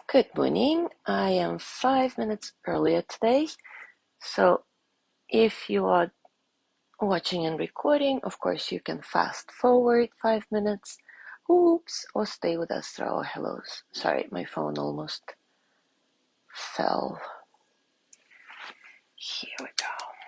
Good morning. I am 5 minutes earlier today. So if you are watching and recording, of course, you can fast forward 5 minutes, oops, or stay with us through our hellos. Sorry, my phone almost fell. Here we go.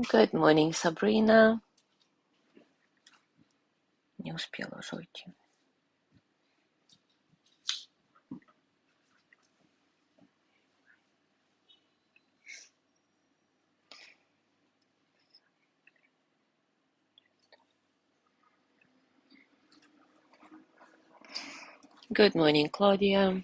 Good morning, Sabrina. Не успела уже уйти. Good morning, Claudia.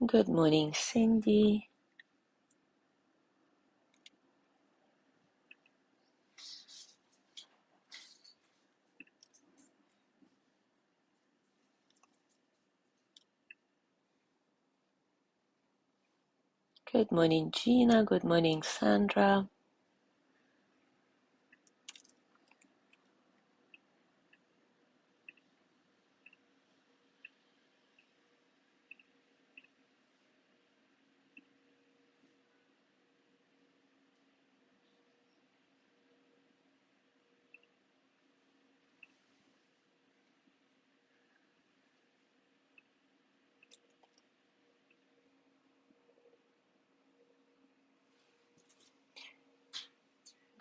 Good morning, Cindy. Good morning, Gina. Good morning, Sandra.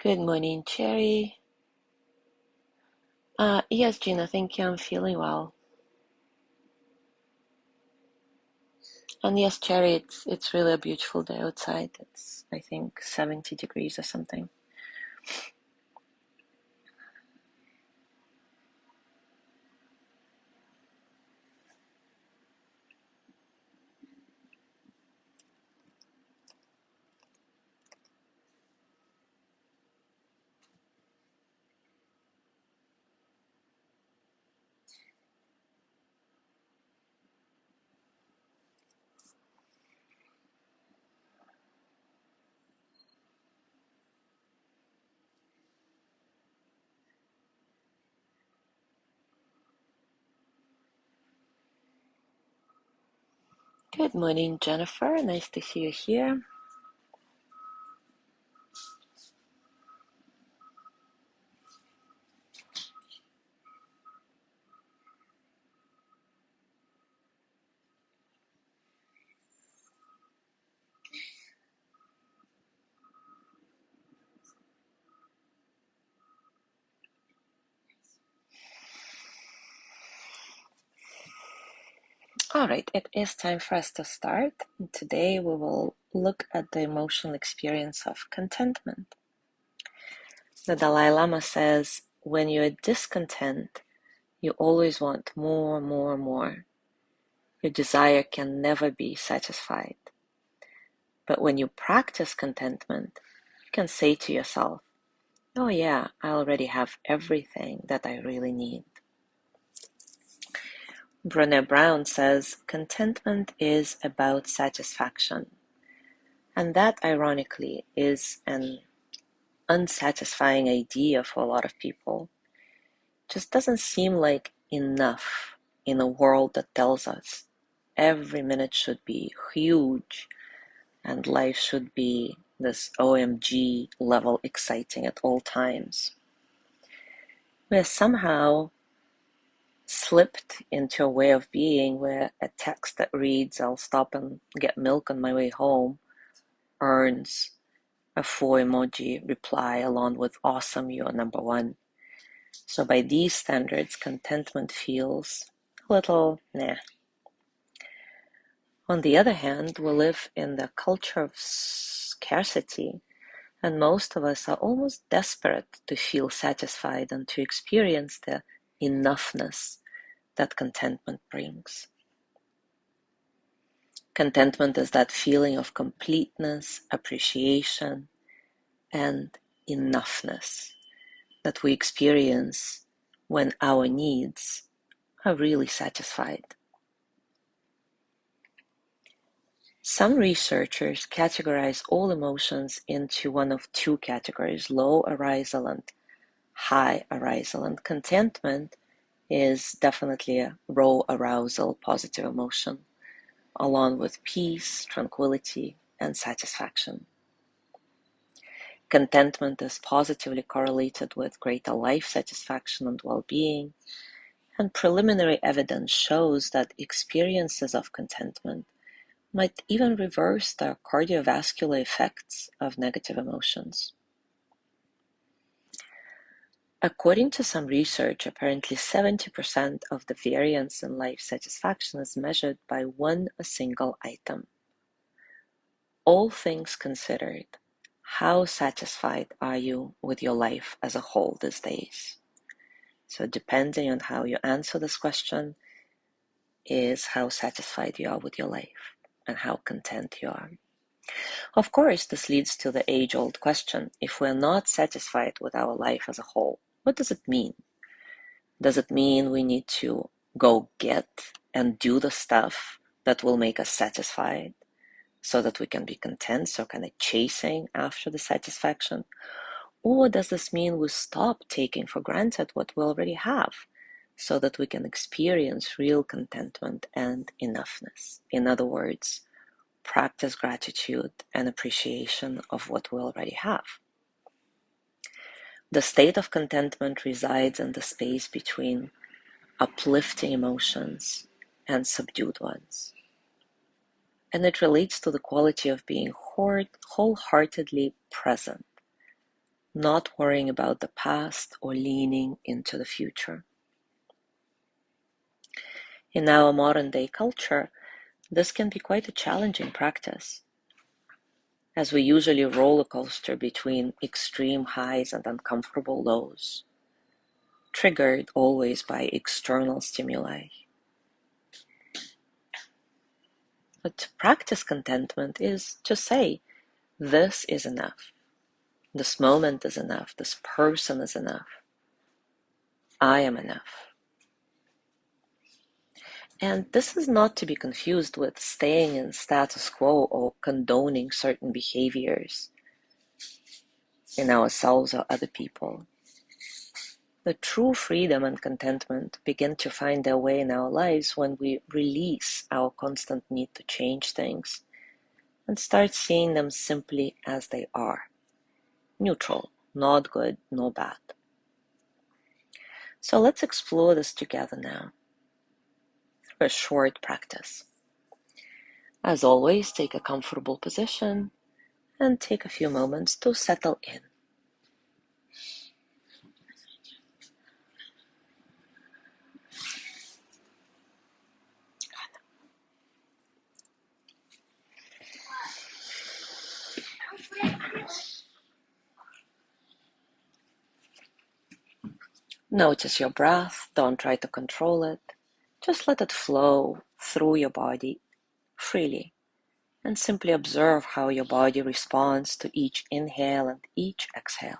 Good morning, Cherry. Yes, Gina, thank you. I'm feeling well. And yes, Cherry, it's really a beautiful day outside. It's, I think, 70 degrees or something. Good morning, Jennifer. Nice to see you here. All right, it is time for us to start. Today we will look at the emotional experience of contentment. The Dalai Lama says, when you're discontent, you always want more, more, more. Your desire can never be satisfied. But when you practice contentment, you can say to yourself, oh yeah, I already have everything that I really need. Brené Brown says, contentment is about satisfaction. And that, ironically, is an unsatisfying idea for a lot of people. It just doesn't seem like enough in a world that tells us every minute should be huge and life should be this OMG level exciting at all times. We're somehow slipped into a way of being where a text that reads, I'll stop and get milk on my way home, earns a 4 emoji reply along with awesome, you're number one. So by these standards, contentment feels a little nah. On the other hand, we live in the culture of scarcity, and most of us are almost desperate to feel satisfied and to experience the enoughness that contentment brings. Contentment is that feeling of completeness, appreciation, and enoughness that we experience when our needs are really satisfied. Some researchers categorize all emotions into one of two categories, low arousal and high arousal, and contentment is definitely a raw arousal, positive emotion, along with peace, tranquility, and satisfaction. Contentment is positively correlated with greater life satisfaction and well-being, and preliminary evidence shows that experiences of contentment might even reverse the cardiovascular effects of negative emotions. According to some research, apparently 70% of the variance in life satisfaction is measured by a single item. All things considered, how satisfied are you with your life as a whole these days? So depending on how you answer this question is how satisfied you are with your life and how content you are. Of course, this leads to the age-old question, if we're not satisfied with our life as a whole, what does it mean? Does it mean we need to go get and do the stuff that will make us satisfied so that we can be content, so kind of chasing after the satisfaction? Or does this mean we stop taking for granted what we already have so that we can experience real contentment and enoughness? In other words, practice gratitude and appreciation of what we already have. The state of contentment resides in the space between uplifting emotions and subdued ones. And it relates to the quality of being wholeheartedly present, not worrying about the past or leaning into the future. In our modern day culture, this can be quite a challenging practice, as we usually roller coaster between extreme highs and uncomfortable lows, triggered always by external stimuli. But to practice contentment is to say, this is enough. This moment is enough. This person is enough. I am enough. And this is not to be confused with staying in status quo or condoning certain behaviors in ourselves or other people. The true freedom and contentment begin to find their way in our lives when we release our constant need to change things and start seeing them simply as they are. Neutral, not good, no bad. So let's explore this together now through a short practice. As always, take a comfortable position and take a few moments to settle in. Notice your breath. Don't try to control it. Just let it flow through your body freely, and simply observe how your body responds to each inhale and each exhale.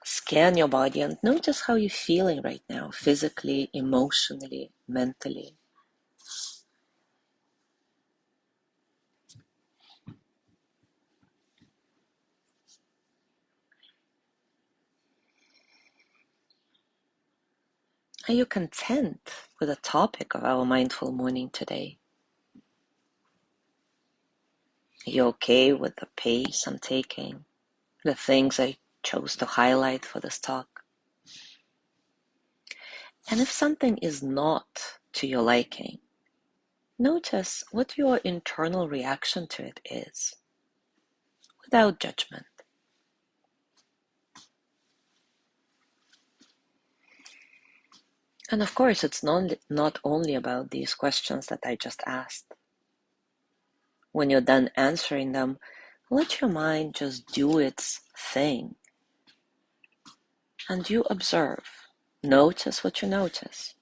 Scan your body and notice how you're feeling right now, physically, emotionally, mentally. Are you content with the topic of our mindful morning today? Are you okay with the pace I'm taking, the things I chose to highlight for this talk? And if something is not to your liking, notice what your internal reaction to it is, without judgment. And of course, it's not only about these questions that I just asked. When you're done answering them, let your mind just do its thing. And you observe. Notice what you notice.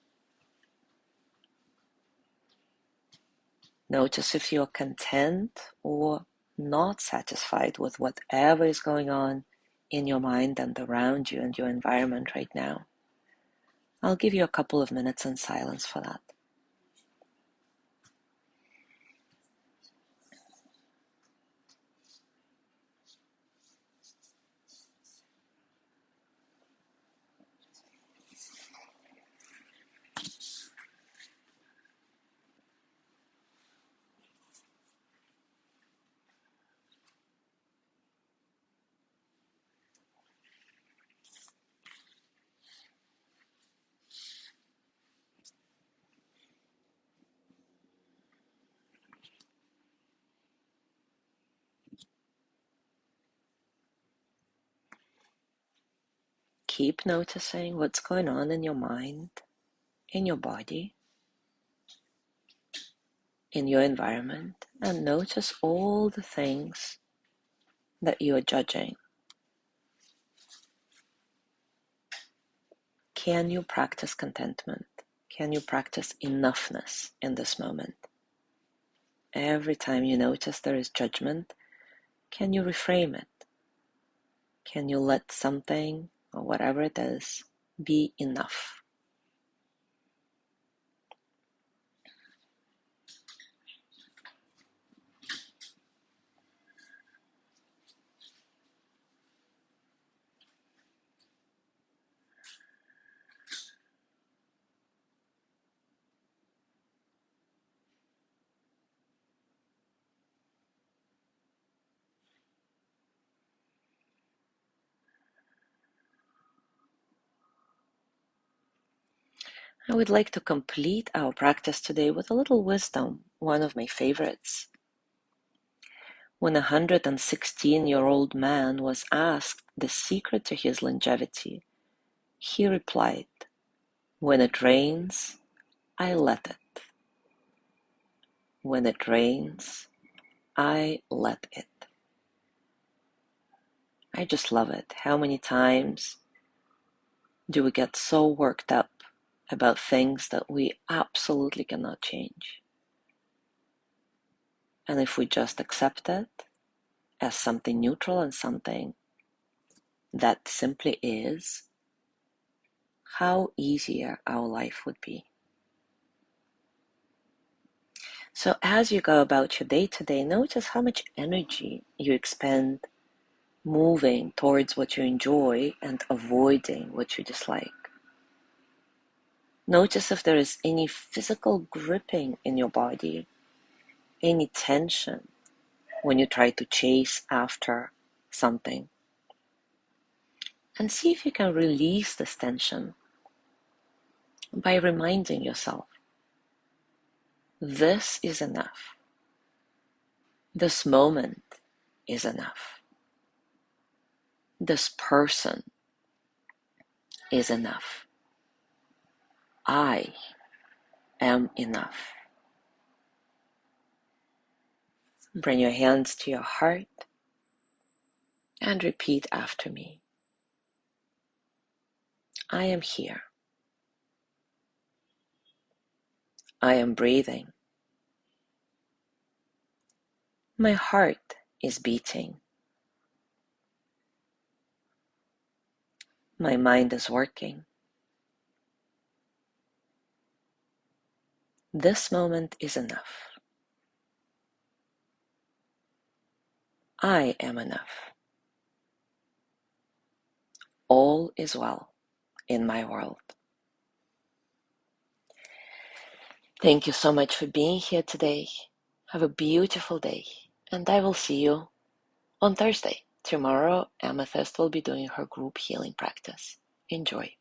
Notice if you're content or not satisfied with whatever is going on in your mind and around you and your environment right now. I'll give you a couple of minutes in silence for that. Keep noticing what's going on in your mind, in your body, in your environment, and notice all the things that you are judging. Can you practice contentment? Can you practice enoughness in this moment? Every time you notice there is judgment, can you reframe it? Can you let something, or whatever it is, be enough? I would like to complete our practice today with a little wisdom, one of my favorites. When a 116-year-old man was asked the secret to his longevity, he replied, "When it rains, I let it. When it rains, I let it." I just love it. How many times do we get so worked up about things that we absolutely cannot change? And if we just accept it as something neutral and something that simply is, how easier our life would be. So as you go about your day to day, notice how much energy you expend moving towards what you enjoy and avoiding what you dislike. Notice if there is any physical gripping in your body, any tension when you try to chase after something. And see if you can release this tension by reminding yourself, this is enough. This moment is enough. This person is enough. I am enough. Bring your hands to your heart and repeat after me. I am here. I am breathing. My heart is beating. My mind is working. This moment is enough. I am enough. All is well in my world. Thank you so much for being here today. Have a beautiful day, and I will see you on Thursday. Tomorrow, Amethyst will be doing her group healing practice. Enjoy.